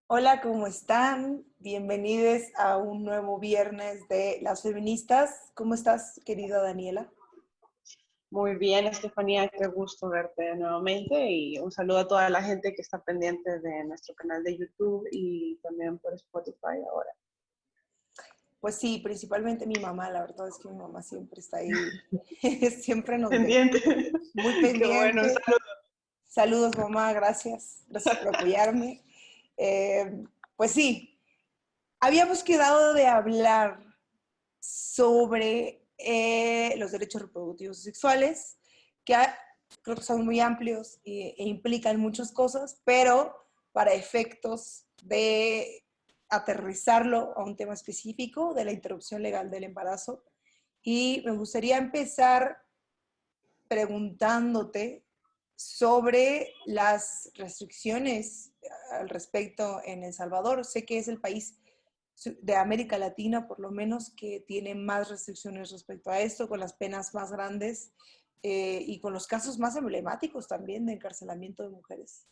Hola, ¿cómo están? Bienvenidos a un nuevo viernes de Las Feministas. ¿Cómo estás, querida Daniela? Muy bien, Estefanía, qué gusto verte nuevamente y un saludo a toda la gente que está pendiente de nuestro canal de YouTube y también por Spotify ahora. Pues sí, principalmente mi mamá. La verdad es que mi mamá siempre está ahí, siempre nos ve. Pendiente. Muy Qué bueno, un pendiente. saludo. Saludos, mamá, gracias. Gracias por apoyarme. Eh, pues sí, habíamos quedado de hablar sobre los derechos reproductivos y sexuales, que creo que son muy amplios e implican muchas cosas, pero para efectos de aterrizarlo a un tema específico de la interrupción legal del embarazo. Y me gustaría empezar preguntándote sobre las restricciones al respecto en El Salvador. Sé que es el país de América Latina, por lo menos, que tiene más restricciones respecto a esto, con las penas más grandes y con los casos más emblemáticos también de encarcelamiento de mujeres.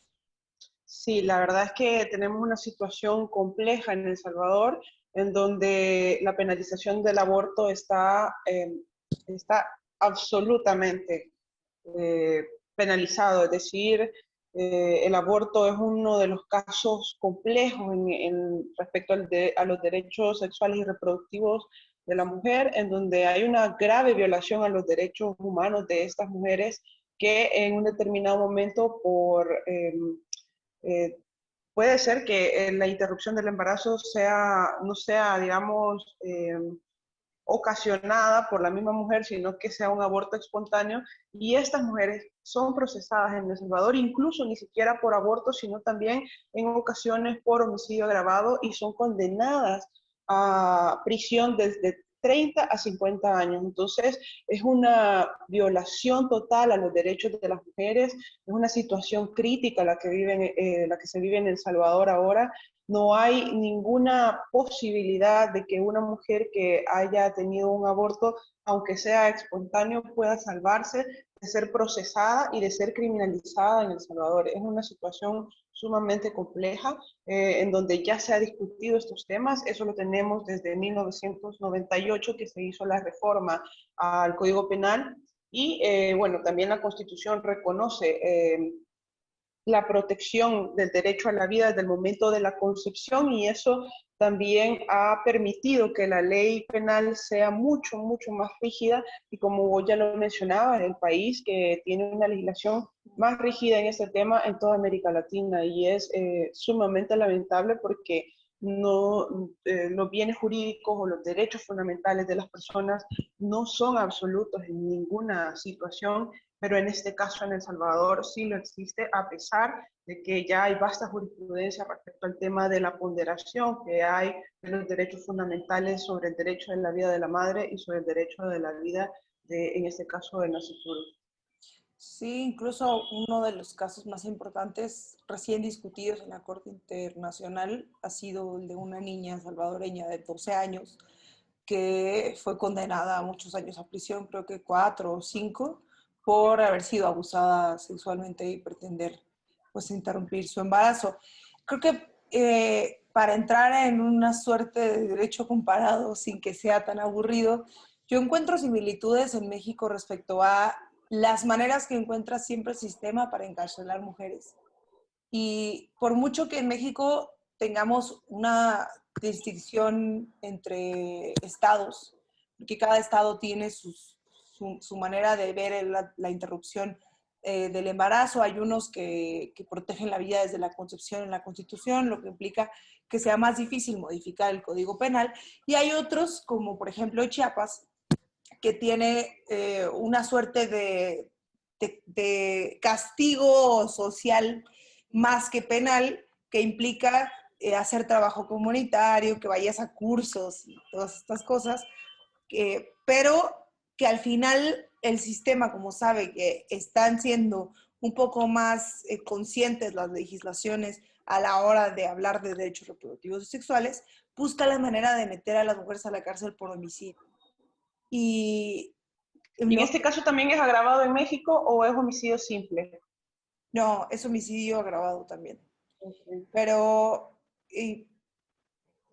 Sí, la verdad es que tenemos una situación compleja en El Salvador, en donde la penalización del aborto está absolutamente eh, penalizado, es decir, el aborto es uno de los casos complejos respecto a los derechos sexuales y reproductivos de la mujer, en donde hay una grave violación a los derechos humanos de estas mujeres que en un determinado momento eh, puede ser que la interrupción del embarazo no sea, digamos, ocasionada por la misma mujer, sino que sea un aborto espontáneo. Y estas mujeres son procesadas en El Salvador, incluso ni siquiera por aborto, sino también en ocasiones por homicidio agravado y son condenadas a prisión desde 30 a 50 años. Entonces, es una violación total a los derechos de las mujeres, es una situación crítica la que se vive en El Salvador ahora. No hay ninguna posibilidad de que una mujer que haya tenido un aborto, aunque sea espontáneo, pueda salvarse de ser procesada y de ser criminalizada en El Salvador. Es una situación sumamente compleja en donde ya se ha discutido estos temas. Eso lo tenemos desde 1998, que se hizo la reforma al Código Penal. Y bueno, también la Constitución reconoce la protección del derecho a la vida desde el momento de la concepción y eso también ha permitido que la ley penal sea mucho, mucho más rígida y como vos ya lo mencionabas, el país que tiene una legislación más rígida en este tema en toda América Latina y es sumamente lamentable porque los bienes jurídicos o los derechos fundamentales de las personas no son absolutos en ninguna situación, pero en este caso en El Salvador sí lo existe, a pesar de que ya hay vasta jurisprudencia respecto al tema de la ponderación que hay de los derechos fundamentales sobre el derecho de la vida de la madre y sobre el derecho de la vida, en este caso, del nascituro. Sí, incluso uno de los casos más importantes recién discutidos en la Corte Internacional ha sido el de una niña salvadoreña de 12 años que fue condenada a muchos años a prisión, creo que 4 o 5, por haber sido abusada sexualmente y pretender pues interrumpir su embarazo. Creo que para entrar en una suerte de derecho comparado sin que sea tan aburrido, yo encuentro similitudes en México respecto a las maneras que encuentra siempre el sistema para encarcelar mujeres. Y por mucho que en México tengamos una distinción entre estados, porque cada estado tiene su manera de ver la interrupción del embarazo. Hay unos que protegen la vida desde la concepción en la Constitución, lo que implica que sea más difícil modificar el Código Penal. Y hay otros, como por ejemplo Chiapas, que tiene una suerte de castigo social más que penal, que implica hacer trabajo comunitario, que vayas a cursos y todas estas cosas, pero que al final el sistema, como sabe que están siendo un poco más conscientes las legislaciones a la hora de hablar de derechos reproductivos y sexuales, busca la manera de meter a las mujeres a la cárcel por homicidio. Y ¿Y en No, este caso también es agravado en México o es homicidio simple? no, es homicidio agravado también. Okay. Pero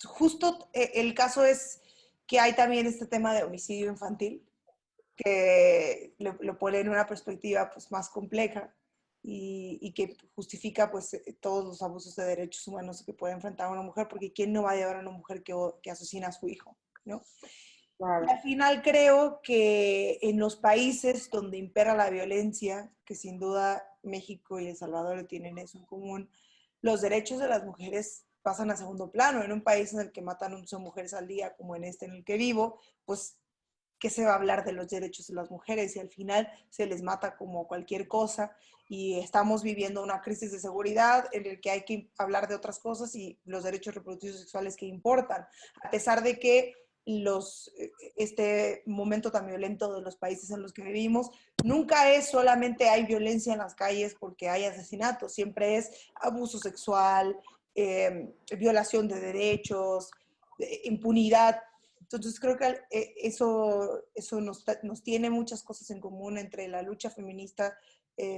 justo el caso es que hay también este tema de homicidio infantil, que lo pone en una perspectiva pues, más compleja y que justifica pues, todos los abusos de derechos humanos que puede enfrentar una mujer, porque ¿quién no va a llevar a una mujer que asesina a su hijo? ¿No? Y Claro. al final creo que en los países donde impera la violencia, que sin duda México y El Salvador tienen eso en común, los derechos de las mujeres pasan a segundo plano. En un país en el que matan 11 mujeres al día, como en este en el que vivo, pues ¿qué se va a hablar de los derechos de las mujeres? Y al final se les mata como cualquier cosa y estamos viviendo una crisis de seguridad en el que hay que hablar de otras cosas y los derechos reproductivos sexuales que importan, a pesar de que este momento tan violento de los países en los que vivimos, nunca es solamente hay violencia en las calles porque hay asesinatos, siempre es abuso sexual, violación de derechos, impunidad. Entonces creo que eso nos tiene muchas cosas en común entre la lucha feminista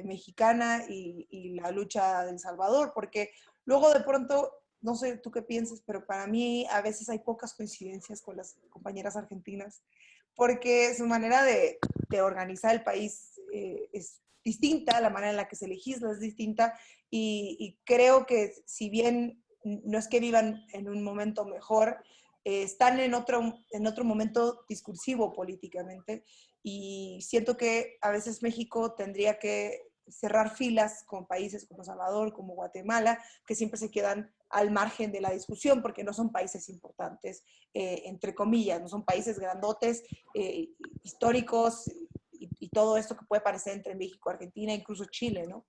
mexicana y la lucha de El Salvador, porque luego de pronto, no sé tú qué piensas, pero para mí a veces hay pocas coincidencias con las compañeras argentinas, porque su manera de organizar el país es distinta, la manera en la que se legisla es distinta, y creo que si bien no es que vivan en un momento mejor, están en otro momento discursivo políticamente y siento que a veces México tendría que cerrar filas con países como Salvador, como Guatemala, que siempre se quedan al margen de la discusión porque no son países importantes, entre comillas, no son países grandotes, históricos y todo esto que puede parecer entre México, Argentina, incluso Chile, ¿no?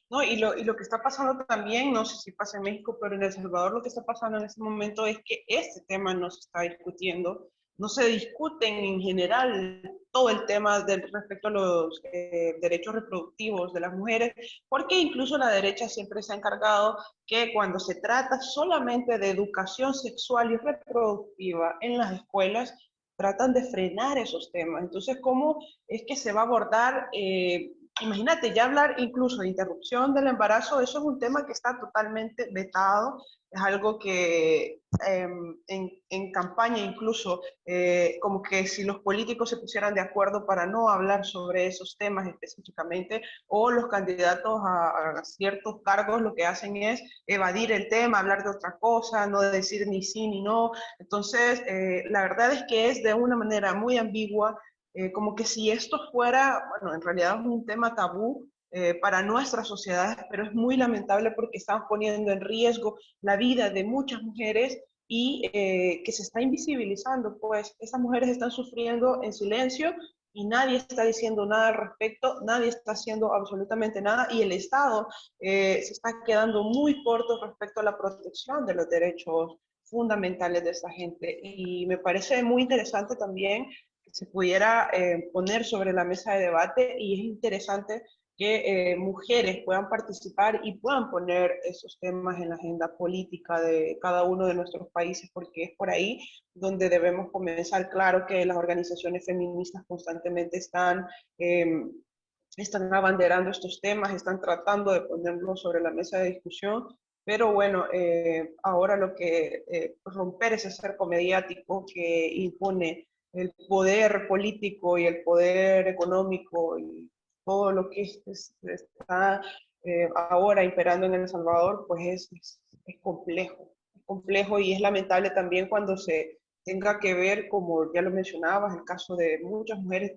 No, y lo que está pasando también, no sé si pasa en México, pero en El Salvador lo que está pasando en este momento es que este tema no se está discutiendo, no se discuten en general todo el tema respecto a los derechos reproductivos de las mujeres, porque incluso la derecha siempre se ha encargado que cuando se trata solamente de educación sexual y reproductiva en las escuelas, tratan de frenar esos temas. Entonces, ¿cómo es que se va a abordar? Imagínate, ya hablar incluso de interrupción del embarazo, eso es un tema que está totalmente vetado, es algo que en campaña incluso, como que si los políticos se pusieran de acuerdo para no hablar sobre esos temas específicamente, o los candidatos a ciertos cargos lo que hacen es evadir el tema, hablar de otra cosa, no decir ni sí ni no. Entonces, la verdad es que es de una manera muy ambigua, como que si esto fuera, bueno, en realidad es un tema tabú para nuestras sociedades, pero es muy lamentable porque estamos poniendo en riesgo la vida de muchas mujeres y que se está invisibilizando, pues esas mujeres están sufriendo en silencio y nadie está diciendo nada al respecto, nadie está haciendo absolutamente nada y el Estado se está quedando muy corto respecto a la protección de los derechos fundamentales de esa gente. Y me parece muy interesante también que se pudiera poner sobre la mesa de debate y es interesante que mujeres puedan participar y puedan poner esos temas en la agenda política de cada uno de nuestros países, porque es por ahí donde debemos comenzar. Claro que las organizaciones feministas constantemente están abanderando estos temas, están tratando de ponerlos sobre la mesa de discusión, pero bueno, ahora lo que romper ese cerco mediático que impone el poder político y el poder económico y todo lo que está ahora imperando en El Salvador, pues es complejo y es lamentable también cuando se tenga que ver, como ya lo mencionabas, el caso de muchas mujeres.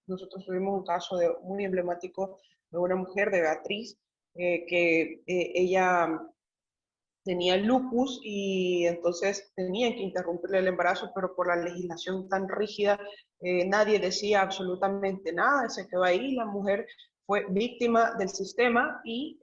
Nosotros tuvimos un caso muy emblemático de una mujer, de Beatriz, que ella tenía lupus y entonces tenían que interrumpirle el embarazo, pero por la legislación tan rígida nadie decía absolutamente nada, se quedó ahí, la mujer fue víctima del sistema y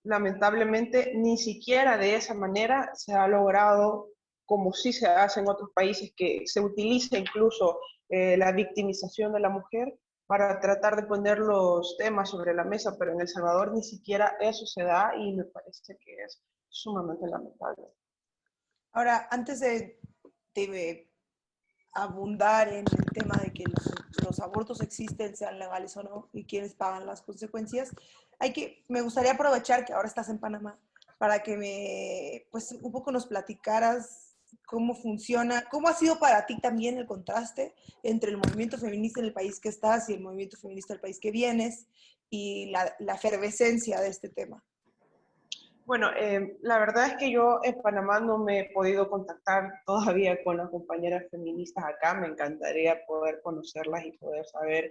lamentablemente ni siquiera de esa manera se ha logrado, como sí se hace en otros países, que se utiliza incluso la victimización de la mujer para tratar de poner los temas sobre la mesa, pero en El Salvador ni siquiera eso se da y me parece que es sumamente lamentable. Ahora, antes de abundar en el tema de que los abortos existen, sean legales o no, y quiénes pagan las consecuencias, me gustaría aprovechar que ahora estás en Panamá para que pues un poco nos platicaras cómo funciona, cómo ha sido para ti también el contraste entre el movimiento feminista en el país que estás y el movimiento feminista del país que vienes y la efervescencia de este tema. Bueno, la verdad es que yo en Panamá no me he podido contactar todavía con las compañeras feministas acá. Me encantaría poder conocerlas y poder saber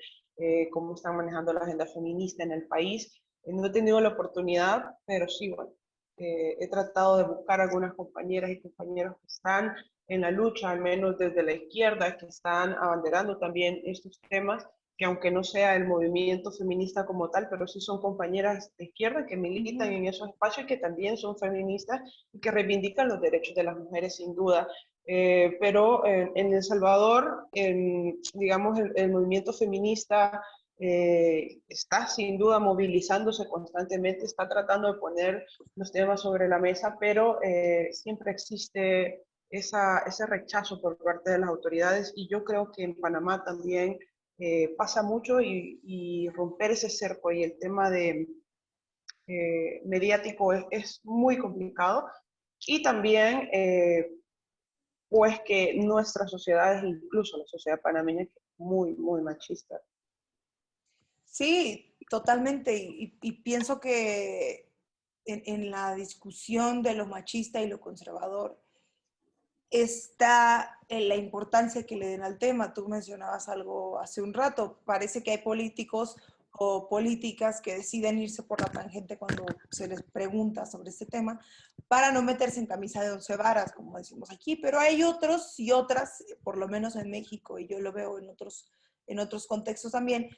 cómo están manejando la agenda feminista en el país. No he tenido la oportunidad, pero sí, bueno, he tratado de buscar algunas compañeras y compañeros que están en la lucha, al menos desde la izquierda, que están abanderando también estos temas, que aunque no sea el movimiento feminista como tal, pero sí son compañeras de izquierda que militan en esos espacios y que también son feministas y que reivindican los derechos de las mujeres sin duda. Pero en El Salvador, digamos, el movimiento feminista está sin duda movilizándose constantemente, está tratando de poner los temas sobre la mesa, pero siempre existe ese rechazo por parte de las autoridades y yo creo que en Panamá también pasa mucho y romper ese cerco y el tema de mediático es muy complicado y también pues que nuestra sociedad, incluso la sociedad panameña, es muy, muy machista. Sí, totalmente. Y pienso que en la discusión de lo machista y lo conservador está en la importancia que le den al tema. Tú mencionabas algo hace un rato. Parece que hay políticos o políticas que deciden irse por la tangente cuando se les pregunta sobre este tema para no meterse en camisa de 11 varas, como decimos aquí. Pero hay otros y otras, por lo menos en México, y yo lo veo en otros contextos también,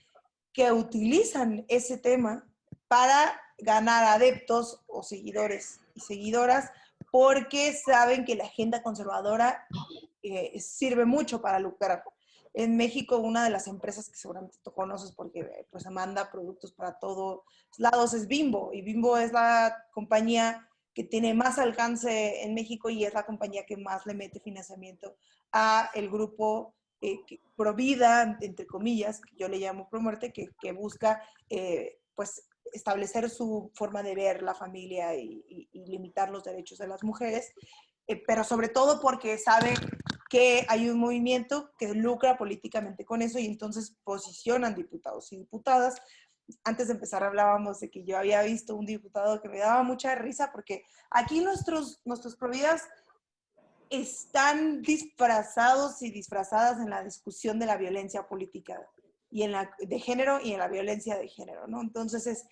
que utilizan ese tema para ganar adeptos o seguidores y seguidoras porque saben que la agenda conservadora sirve mucho para lucrar. En México, una de las empresas que seguramente tú conoces porque pues manda productos para todos lados es Bimbo, y Bimbo es la compañía que tiene más alcance en México y es la compañía que más le mete financiamiento a el grupo pro vida, entre comillas, que yo le llamo pro muerte, que busca pues establecer su forma de ver la familia y limitar los derechos de las mujeres, pero sobre todo porque sabe que hay un movimiento que lucra políticamente con eso y entonces posicionan diputados y diputadas. Antes de empezar hablábamos de que yo había visto un diputado que me daba mucha risa porque aquí nuestros providas están disfrazados y disfrazadas en la discusión de la violencia política y de género y en la violencia de género, ¿no? Entonces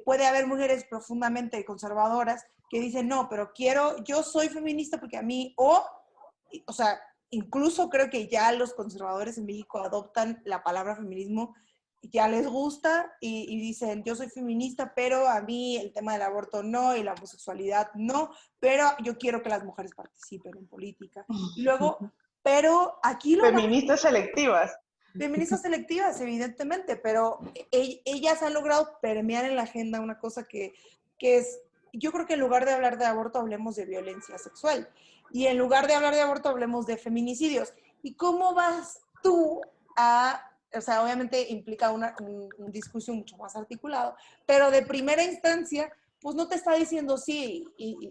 puede haber mujeres profundamente conservadoras que dicen, no, pero yo soy feminista porque a mí, o sea, incluso creo que ya los conservadores en México adoptan la palabra feminismo, ya les gusta y dicen, yo soy feminista, pero a mí el tema del aborto no y la homosexualidad no, pero yo quiero que las mujeres participen en política. Y luego, pero aquí lo más... Feministas selectivas. Feministas selectivas, evidentemente, pero ellas han logrado permear en la agenda una cosa que es, yo creo que en lugar de hablar de aborto hablemos de violencia sexual y en lugar de hablar de aborto hablemos de feminicidios. ¿Y cómo vas tú o sea, obviamente implica un discurso mucho más articulado, pero de primera instancia, pues no te está diciendo sí,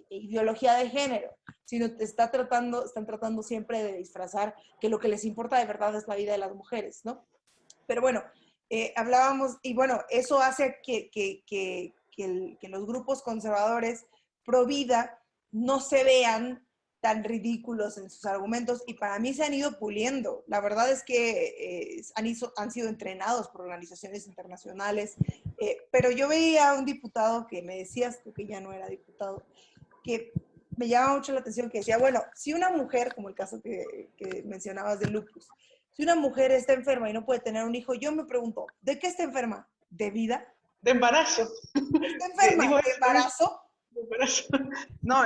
ideología de género, sino están tratando siempre de disfrazar que lo que les importa de verdad es la vida de las mujeres, ¿no? Pero bueno, hablábamos, y bueno, eso hace que los grupos conservadores pro vida no se vean tan ridículos en sus argumentos y para mí se han ido puliendo. La verdad es que han sido entrenados por organizaciones internacionales, pero yo veía a un diputado que me decías tú que ya no era diputado, que me llama mucho la atención, que decía, bueno, si una mujer, como el caso que mencionabas de lupus, si una mujer está enferma y no puede tener un hijo, yo me pregunto, ¿de qué está enferma? ¿De vida? De embarazo. ¿Está enferma? Dijo ¿De embarazo? de embarazo. No,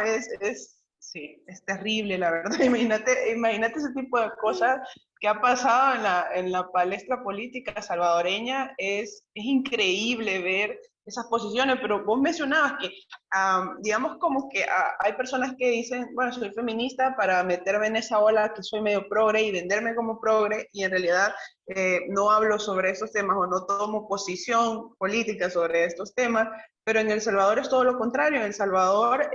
sí, es terrible, la verdad. Imagínate ese tipo de cosas que ha pasado en la palestra política salvadoreña. Es increíble ver esas posiciones, pero vos mencionabas que, digamos como que hay personas que dicen, bueno, soy feminista para meterme en esa ola que soy medio progre y venderme como progre, y en realidad no hablo sobre estos temas o no tomo posición política sobre estos temas, pero en El Salvador es todo lo contrario. En El Salvador,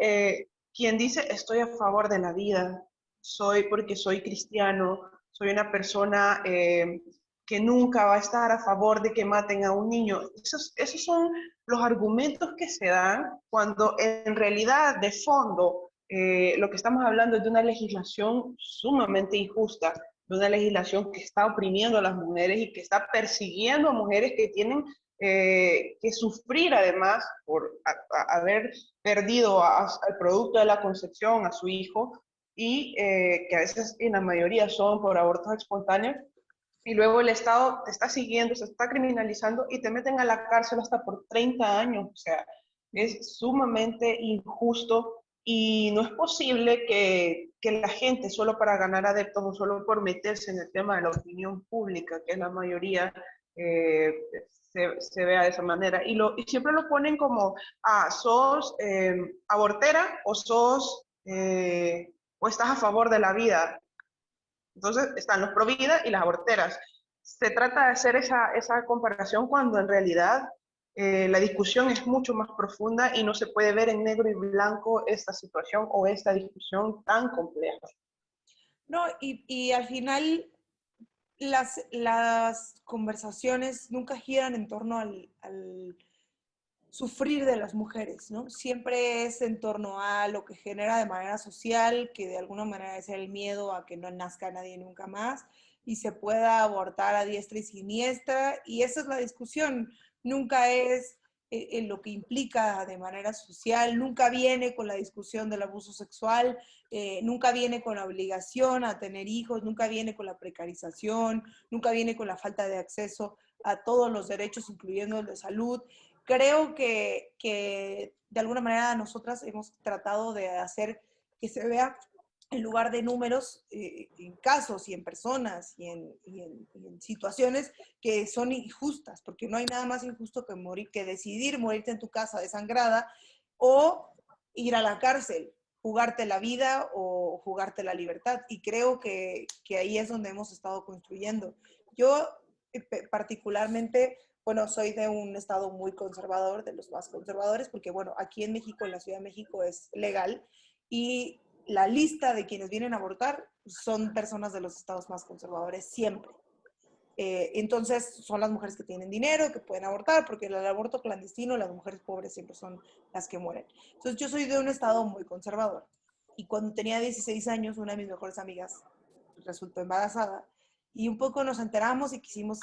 quien dice estoy a favor de la vida, soy porque soy cristiano, soy una persona que nunca va a estar a favor de que maten a un niño. Esos son los argumentos que se dan cuando en realidad de fondo lo que estamos hablando es de una legislación sumamente injusta, de una legislación que está oprimiendo a las mujeres y que está persiguiendo a mujeres que tienen que sufrir además por haber perdido al producto de la concepción, a su hijo, y que a veces en la mayoría son por abortos espontáneos, y luego el Estado te está siguiendo, se está criminalizando y te meten a la cárcel hasta por 30 años. O sea, es sumamente injusto y no es posible que la gente solo para ganar adeptos o solo por meterse en el tema de la opinión pública, que es la mayoría, eh, se vea de esa manera. Y siempre lo ponen como, sos abortera o o estás a favor de la vida. Entonces están los pro vida y las aborteras. Se trata de hacer esa comparación cuando en realidad la discusión es mucho más profunda y no se puede ver en negro y blanco esta situación o esta discusión tan compleja. No, y al final las conversaciones nunca giran en torno al sufrir de las mujeres, ¿no? Siempre es en torno a lo que genera de manera social, que de alguna manera es el miedo a que no nazca nadie nunca más y se pueda abortar a diestra y siniestra, y esa es la discusión. Nunca es en lo que implica de manera social, nunca viene con la discusión del abuso sexual, nunca viene con la obligación a tener hijos, nunca viene con la precarización, nunca viene con la falta de acceso a todos los derechos, incluyendo el de salud. Creo que de alguna manera nosotras hemos tratado de hacer que se vea en lugar de números, en casos y en personas y en situaciones que son injustas, porque no hay nada más injusto que morir, que decidir morirte en tu casa desangrada o ir a la cárcel, jugarte la vida o jugarte la libertad. Y creo que ahí es donde hemos estado construyendo. Yo particularmente, bueno, soy de un estado muy conservador, de los más conservadores, porque bueno, aquí en México, en la Ciudad de México es legal y la lista de quienes vienen a abortar son personas de los estados más conservadores siempre. Entonces son las mujeres que tienen dinero, que pueden abortar, porque el aborto clandestino, las mujeres pobres siempre son las que mueren. Entonces yo soy de un estado muy conservador. Y cuando tenía 16 años, una de mis mejores amigas resultó embarazada y un poco nos enteramos y quisimos,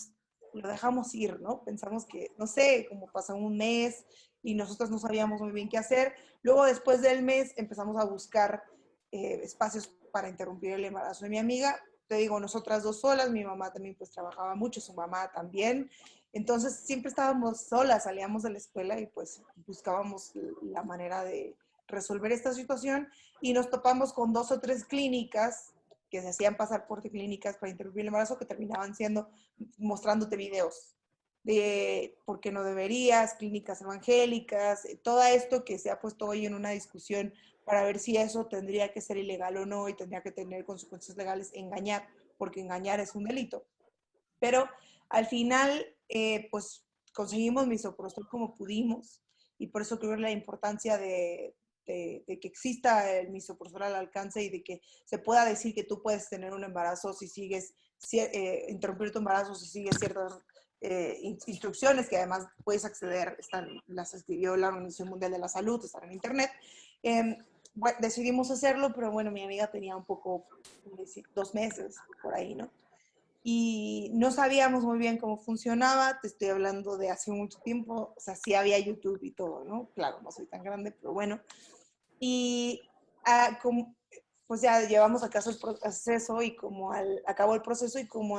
lo dejamos ir, ¿no? Pensamos que, no sé, como pasó un mes y nosotros no sabíamos muy bien qué hacer. Luego, después del mes, empezamos a buscar espacios para interrumpir el embarazo de mi amiga. Te digo, nosotras dos solas, mi mamá también pues trabajaba mucho, su mamá también. Entonces siempre estábamos solas, salíamos de la escuela y pues buscábamos la manera de resolver esta situación y nos topamos con 2 o 3 clínicas que se hacían pasar por clínicas para interrumpir el embarazo que terminaban siendo mostrándote videos de por qué no deberías, clínicas evangélicas, todo esto que se ha puesto hoy en una discusión para ver si eso tendría que ser ilegal o no y tendría que tener consecuencias legales, engañar, porque engañar es un delito. Pero al final, pues conseguimos misoprostol como pudimos y por eso creo la importancia de que exista el misoprostol al alcance y de que se pueda decir que tú puedes tener un embarazo si sigues, interrumpir tu embarazo si sigues ciertas instrucciones que además puedes acceder, las escribió la Organización Mundial de la Salud, están en internet. Bueno, decidimos hacerlo, pero bueno, mi amiga tenía un poco, 2 meses por ahí, ¿no? Y no sabíamos muy bien cómo funcionaba, te estoy hablando de hace mucho tiempo, o sea, sí había YouTube y todo, ¿no? Claro, no soy tan grande, pero bueno. Y como, pues ya llevamos a cabo el proceso y acabó el proceso y como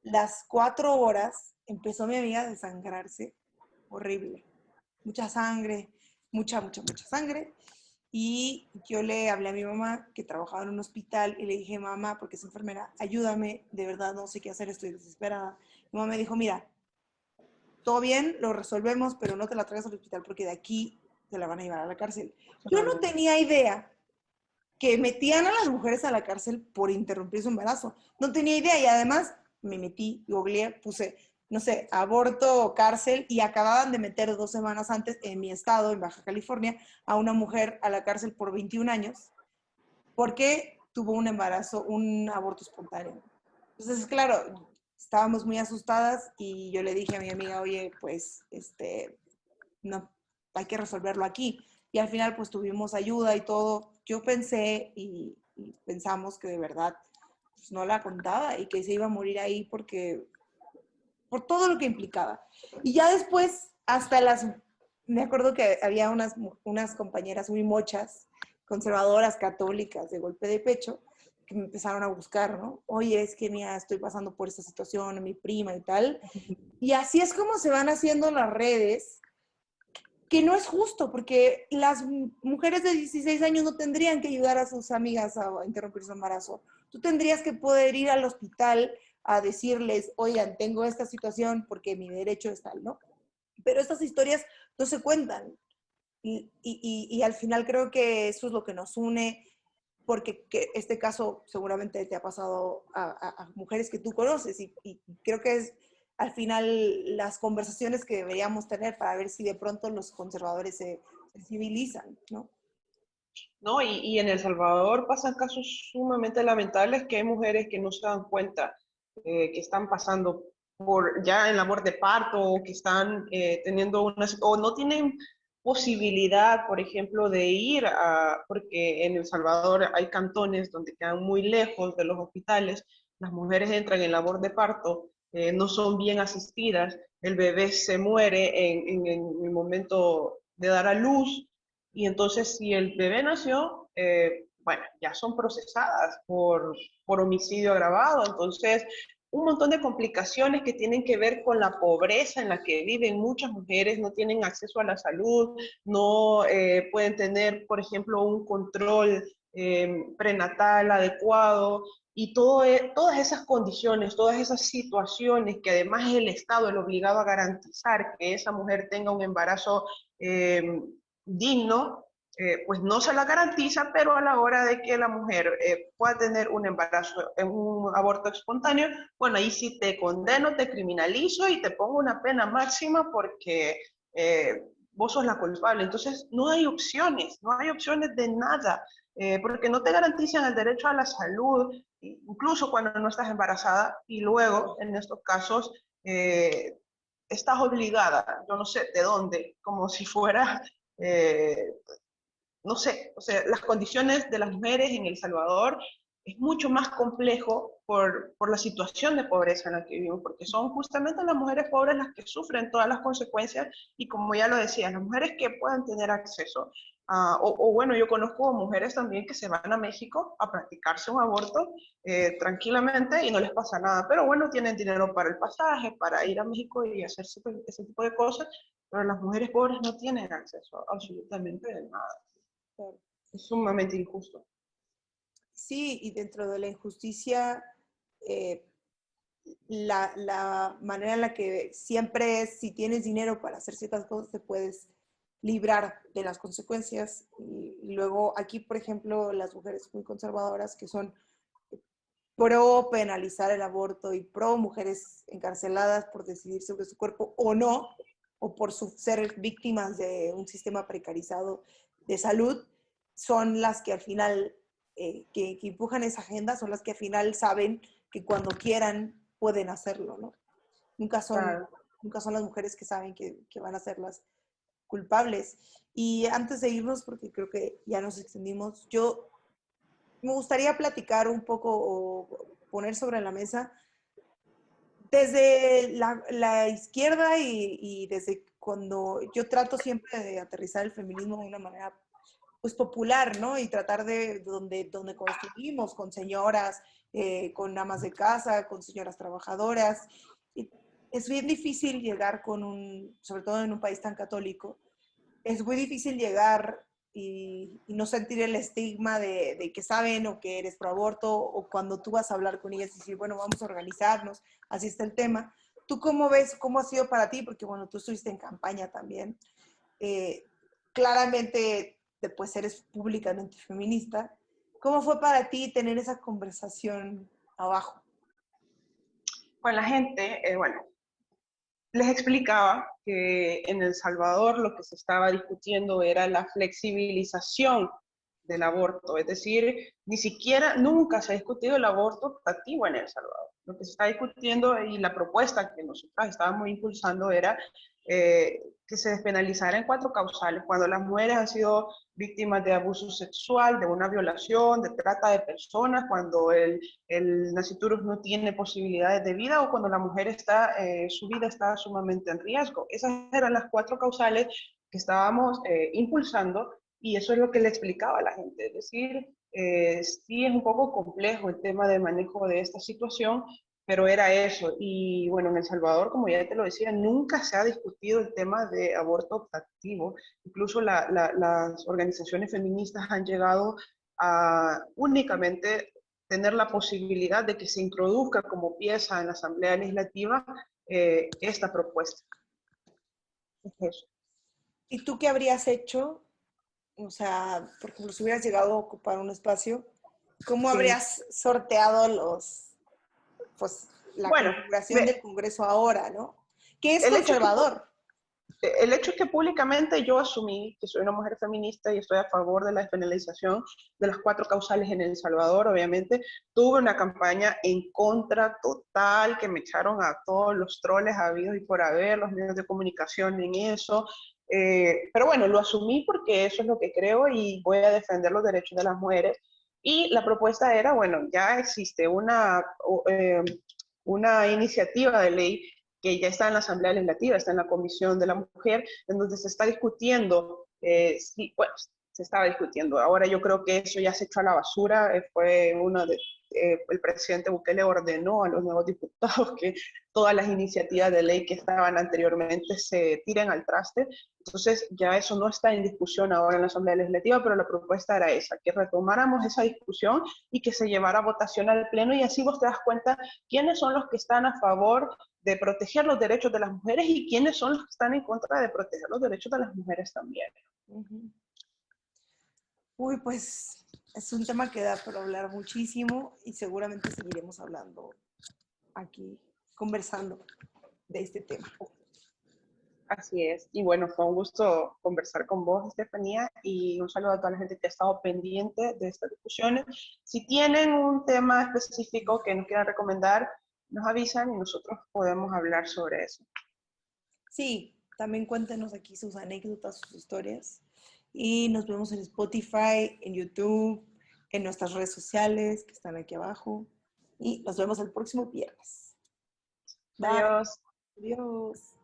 las 4 horas empezó mi amiga a desangrarse, horrible, mucha sangre, mucha sangre. Y yo le hablé a mi mamá, que trabajaba en un hospital, y le dije, mamá, porque es enfermera, ayúdame, de verdad no sé qué hacer, estoy desesperada. Mi mamá me dijo, mira, todo bien, lo resolvemos, pero no te la traigas al hospital porque de aquí te la van a llevar a la cárcel. Yo no tenía idea que metían a las mujeres a la cárcel por interrumpir su embarazo. No tenía idea y además me metí, googleé, puse, no sé, aborto o cárcel y acababan de meter 2 semanas antes en mi estado, en Baja California, a una mujer a la cárcel por 21 años porque tuvo un embarazo, un aborto espontáneo. Entonces, claro, estábamos muy asustadas y yo le dije a mi amiga, oye, pues, no, hay que resolverlo aquí. Y al final, pues, tuvimos ayuda y todo. Yo pensé y pensamos que de verdad pues, no la contaba y que se iba a morir ahí porque, por todo lo que implicaba. Y ya después, me acuerdo que había unas compañeras muy mochas, conservadoras, católicas, de golpe de pecho, que me empezaron a buscar, ¿no? Oye, es que mira, estoy pasando por esta situación, mi prima y tal. Y así es como se van haciendo las redes, que no es justo, porque las mujeres de 16 años no tendrían que ayudar a sus amigas a interrumpir su embarazo. Tú tendrías que poder ir al hospital a decirles, oigan, tengo esta situación porque mi derecho es tal, ¿no? Pero estas historias no se cuentan. Y al final creo que eso es lo que nos une, porque este caso seguramente te ha pasado a mujeres que tú conoces y creo que es al final las conversaciones que deberíamos tener para ver si de pronto los conservadores se civilizan, ¿no? ¿No? Y en El Salvador pasan casos sumamente lamentables que hay mujeres que no se dan cuenta que están pasando por ya en labor de parto o que están teniendo o no tienen posibilidad, por ejemplo, de ir porque en El Salvador hay cantones donde quedan muy lejos de los hospitales, las mujeres entran en labor de parto, no son bien asistidas, el bebé se muere en el momento de dar a luz, y entonces, si el bebé nació, bueno, ya son procesadas por homicidio agravado. Entonces, un montón de complicaciones que tienen que ver con la pobreza en la que viven muchas mujeres, no tienen acceso a la salud, no pueden tener, por ejemplo, un control prenatal adecuado. Y todas esas condiciones, todas esas situaciones que además es el Estado el obligado a garantizar que esa mujer tenga un embarazo eh, digno, pues no se la garantiza, pero a la hora de que la mujer pueda tener un embarazo, un aborto espontáneo, bueno, ahí sí te condeno, te criminalizo y te pongo una pena máxima porque vos sos la culpable. Entonces, no hay opciones de nada, porque no te garantizan el derecho a la salud, incluso cuando no estás embarazada, y luego, en estos casos, estás obligada, yo no sé de dónde, como si fuera eh, no sé, o sea, las condiciones de las mujeres en El Salvador es mucho más complejo por la situación de pobreza en la que vivimos, porque son justamente las mujeres pobres las que sufren todas las consecuencias y como ya lo decía, las mujeres que puedan tener acceso o bueno, yo conozco mujeres también que se van a México a practicarse un aborto tranquilamente y no les pasa nada, pero bueno, tienen dinero para el pasaje, para ir a México y hacer ese tipo de cosas, pero las mujeres pobres no tienen acceso a absolutamente nada. Es sumamente injusto. Sí, y dentro de la injusticia, eh, la manera en la que siempre es, si tienes dinero para hacer ciertas cosas, te puedes librar de las consecuencias. Y luego aquí, por ejemplo, las mujeres muy conservadoras que son pro penalizar el aborto y pro mujeres encarceladas por decidir sobre su cuerpo o no, o por ser víctimas de un sistema precarizado de salud, son las que al final, que empujan esa agenda, son las que al final saben que cuando quieran pueden hacerlo, ¿no? Nunca son, Claro. nunca son las mujeres que saben que van a ser las culpables. Y antes de irnos, porque creo que ya nos extendimos, yo me gustaría platicar un poco o poner sobre la mesa desde la izquierda y desde cuando yo trato siempre de aterrizar el feminismo de una manera pues popular, ¿no? Y tratar de donde construimos con señoras, con amas de casa, con señoras trabajadoras. Y es bien difícil llegar sobre todo en un país tan católico, es muy difícil llegar y no sentir el estigma de que saben o que eres pro aborto o cuando tú vas a hablar con ellas y decir, bueno, vamos a organizarnos, así está el tema. ¿Tú cómo ves, cómo ha sido para ti? Porque bueno, tú estuviste en campaña también. Claramente, pues eres públicamente feminista. ¿Cómo fue para ti tener esa conversación abajo? Con la gente, bueno, les explicaba que en El Salvador lo que se estaba discutiendo era la flexibilización del aborto, es decir, ni siquiera, nunca se ha discutido el aborto optativo en El Salvador. Lo que se está discutiendo y la propuesta que nosotros estábamos impulsando era que se despenalizara en 4 causales, cuando las mujeres han sido víctimas de abuso sexual, de una violación, de trata de personas, cuando el naciturus no tiene posibilidades de vida o cuando la mujer está, su vida está sumamente en riesgo. Esas eran las 4 causales que estábamos impulsando y eso es lo que le explicaba a la gente. Es decir, sí es un poco complejo el tema de manejo de esta situación, pero era eso. Y bueno, en El Salvador, como ya te lo decía, nunca se ha discutido el tema de aborto optativo. Incluso las organizaciones feministas han llegado a únicamente tener la posibilidad de que se introduzca como pieza en la Asamblea Legislativa esta propuesta. Es eso. ¿Y tú qué habrías hecho? O sea, por ejemplo, si hubieras llegado a ocupar un espacio, ¿cómo Sí. habrías sorteado pues, la Bueno, configuración del Congreso ahora, ¿no? Que es el hecho es que conservador. el hecho es que públicamente yo asumí que soy una mujer feminista y estoy a favor de la despenalización de las 4 causales en El Salvador, obviamente. Tuve una campaña en contra total, que me echaron a todos los troles habidos y por haber, los medios de comunicación en eso. Pero bueno, lo asumí porque eso es lo que creo y voy a defender los derechos de las mujeres. Y la propuesta era, bueno, ya existe una iniciativa de ley que ya está en la Asamblea Legislativa, está en la Comisión de la Mujer, en donde se está discutiendo, sí, bueno, se estaba discutiendo. Ahora yo creo que eso ya se echó a la basura, fue uno de, el presidente Bukele ordenó a los nuevos diputados que todas las iniciativas de ley que estaban anteriormente se tiren al traste. Entonces ya eso no está en discusión ahora en la Asamblea Legislativa, pero la propuesta era esa, que retomáramos esa discusión y que se llevara a votación al Pleno y así vos te das cuenta quiénes son los que están a favor de proteger los derechos de las mujeres y quiénes son los que están en contra de proteger los derechos de las mujeres también. Uh-huh. Uy, pues es un tema que da para hablar muchísimo y seguramente seguiremos hablando aquí, conversando de este tema. Así es. Y bueno, fue un gusto conversar con vos, Estefanía, y un saludo a toda la gente que ha estado pendiente de estas discusiones. Si tienen un tema específico que nos quieran recomendar, nos avisan y nosotros podemos hablar sobre eso. Sí, también cuéntenos aquí sus anécdotas, sus historias. Y nos vemos en Spotify, en YouTube, en nuestras redes sociales que están aquí abajo. Y nos vemos el próximo viernes. Bye. Adiós. Adiós.